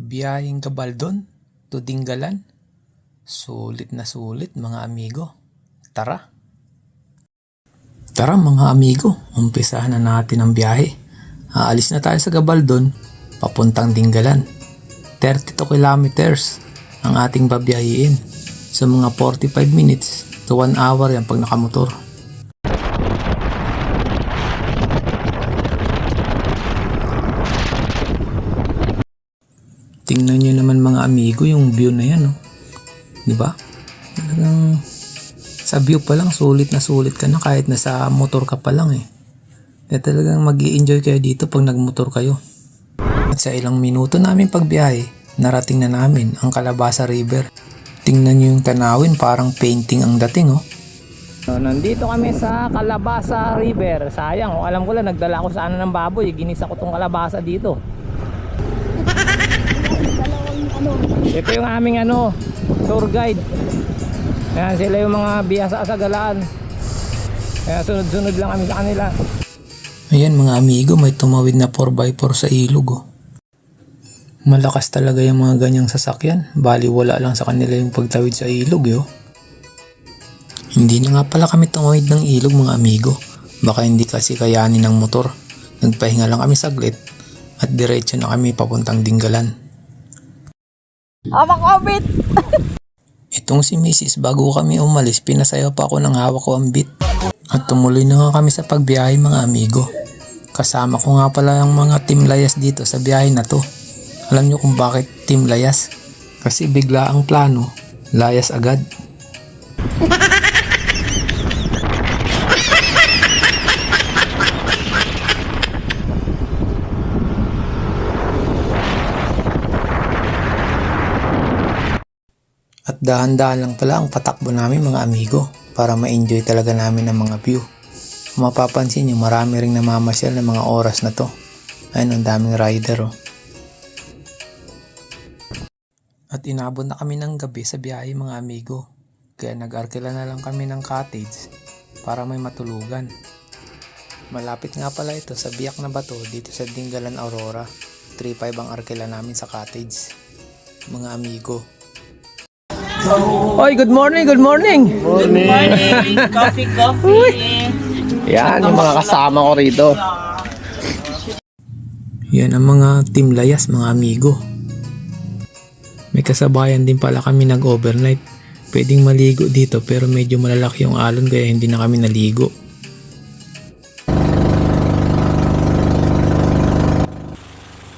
Biyaheng Gabaldon to Dingalan. Sulit na sulit mga amigo. Tara! Tara mga amigo, umpisahan na natin ang biyahe. Aalis na tayo sa Gabaldon, papuntang Dingalan. 32 kilometers ang ating babiyahiin. Sa mga 45 minutes to 1 hour yan pag nakamotor. Tingnan nyo naman mga amigo yung view na yan, oh. Diba? Talagang sa view pa lang sulit na sulit ka na kahit nasa motor ka pa lang eh. Kaya talagang mag-i-enjoy kayo dito pag nagmotor kayo. At sa ilang minuto namin pagbiyahe, narating na namin ang Calabasa River. Tingnan nyo yung tanawin, parang painting ang dating, oh. So, nandito kami sa Calabasa River. Sayang, alam ko lang nagdala ko sa ng baboy, ginisa ko tong kalabasa dito. Ito yung aming tour guide. Ayan, sila yung mga biyasa sa galaan. Kaya sunod-sunod lang kami sa kanila. Ayan mga amigo, may tumawid na 4x4 sa ilog, oh. Malakas talaga yung mga ganyang sasakyan. Bali wala lang sa kanila yung pagtawid sa ilog, yo. Hindi na nga pala kami tumawid ng ilog mga amigo. Baka hindi kasi kayanin ng motor. Nagpahinga lang kami saglit at diretso na kami papuntang Dingalan. Kabit! Itong si Mrs. bago kami umalis, pinasayaw pa ako ng hawak ko ang beat. At tumuloy na nga kami sa pagbiyahe mga amigo. Kasama ko nga pala ang mga Team Layas dito sa biyahe na to. Alam nyo kung bakit Team Layas? Kasi bigla ang plano, layas agad. At dahan-dahan lang pala ang patakbo namin mga amigo para ma-enjoy talaga namin ang mga view. Kung mapapansin nyo, marami ring namamasyal ng mga oras na to. Ayun, ang daming rider, oh. At inabot na kami ng gabi sa biyahe mga amigo. Kaya nag-arkila na lang kami ng cottage para may matulugan. Malapit nga pala ito sa Biak na Bato dito sa Dingalan, Aurora. 3.5 ang arkila namin sa cottage. Mga amigo. Oy, good morning, good morning. Good morning! Coffee! Yan yung mga kasama ko rito. Yan ang mga Team Layas mga amigo. May kasabayan din pala kami nag-overnight. Pwedeng maligo dito pero medyo malalaki yung alon kaya hindi na kami naligo.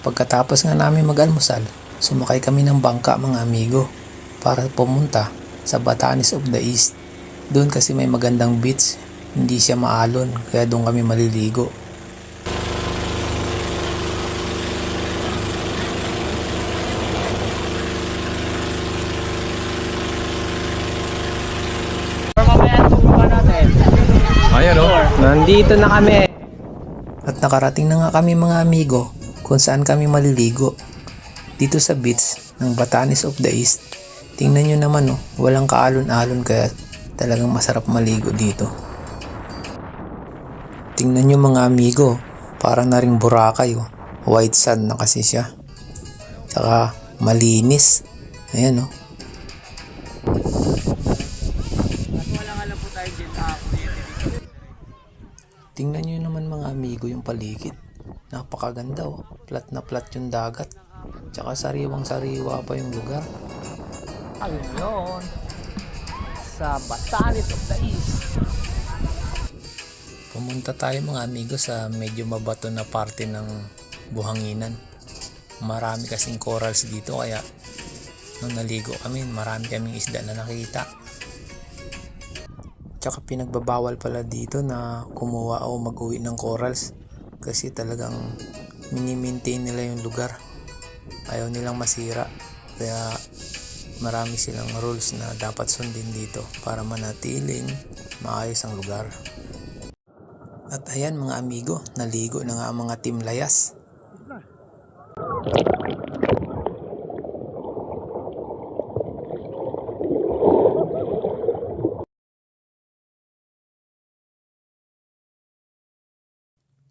Pagkatapos nga namin mag-almusal, sumakay kami ng bangka mga amigo para pumunta sa Batanes of the East. Doon kasi may magandang beach, hindi siya maalon kaya doon kami maliligo. Ayan o, nandito na kami. At nakarating na nga kami mga amigo kung saan kami maliligo. Dito sa beach ng Batanes of the East. Tingnan nyo naman oh, walang kaalon-alon kaya talagang masarap maligo dito. Tingnan nyo mga amigo, parang na ring Boracay oh. White sand na kasi siya. Saka malinis. Ayan oh. Tingnan nyo naman mga amigo yung paligid. Napakaganda oh. Flat na flat yung dagat. Tsaka sariwang-sariwa pa yung lugar. Ngayon sa Batanes of the East. Pumunta tayo mga amigo sa medyo mabato na parte ng buhanginan. Marami kasing corals dito kaya nung naligo kami marami kaming isda na nakita. Tsaka pinagbabawal pala dito na kumuha o mag-uwi ng corals kasi talagang mini-maintain nila yung lugar. Ayaw nilang masira kaya marami silang rules na dapat sundin dito para manatiling maayos ang lugar. At ayan mga amigo, naligo na nga ang mga Team Layas.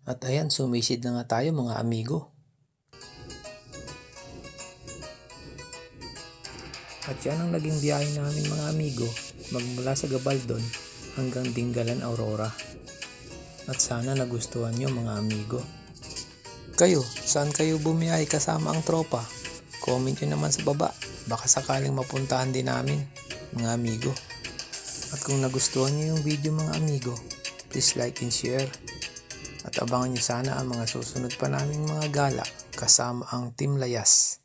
At ayan, sumisid na nga tayo mga amigo. At yan ang naging biyahe namin mga amigo, magmula sa Gabaldon hanggang Dingalan, Aurora. At sana nagustuhan nyo mga amigo. Kayo, saan kayo bumiyahe kasama ang tropa? Comment nyo naman sa baba, baka sakaling mapuntahan din namin mga amigo. At kung nagustuhan nyo yung video mga amigo, please like and share. At abangan nyo sana ang mga susunod pa naming mga gala kasama ang Team Layas.